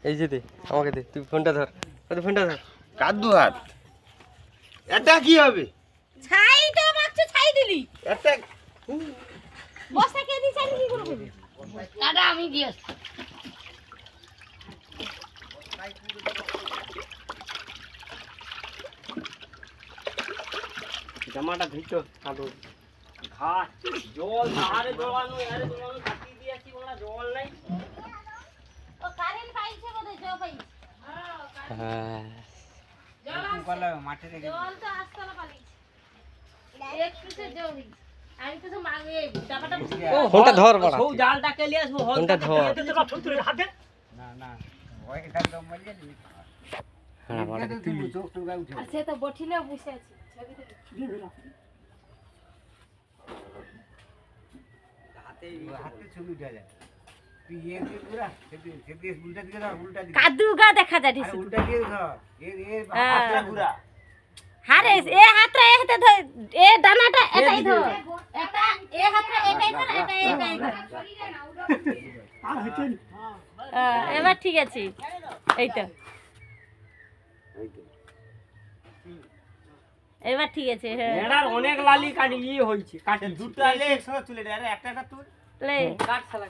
এই যে দে আমাকে দে, তুই ফোনটা ধর, তুই ফোনটা ধর। কাদু হাত এটা কি হবে? ছাই তো মারছে, ছাই দিলি এটা বসা কে দি ছাই কি করব? কাটা আমি দিয়েছ। জামাটা ভিতো কাদু ঘা জল আরে দোলানো আরে দোলানো কাটি দিয়েছি ওনা জল নাই। ও কারেন্ট পাইছে বলে জল পাইছে। হ্যাঁ জল কোলা মাঠে রেখে জল তো আসতলা পালিছে। এক পিছে জল দিই। আমি তো মাগে ডাবাটা বুঝি। ও ফোনটা ধর বড়া, সৌ জালটাকে নিয়ে আসবো ফোনটা ধর। হাতে না না ওই খান তো মরে যাবে। হ্যাঁ বড়া তুই চোখ টুকা উঠে আর সে তো বঠিলে বসে আছে ছবি তো দিয়ে দিলাম। হাতে ছবি উঠে যায়। তুই ये দিয়ে পুরা সেদি উল্টা দিকে ধর, উল্টা দিকে কাদুগা দেখা আরে যাচ্ছে। উল্টা দিয়ে ধর এ হাতটা ঘুরা হারে এ হাতটা এ হাতে ধর, এ দানাটা এটাই ধর, এটা এ হাতটা এটাই ধর, এটা এটাই ধর। এবার ঠিক আছে, এই তো এবার ঠিক আছে। হ্যাঁ এটার অনেক লালি কাটি ই হইছে কাটি দুটো আলে একসঙ্গে তুলে দে, আরে একটা একটা তুল লে কাট শালা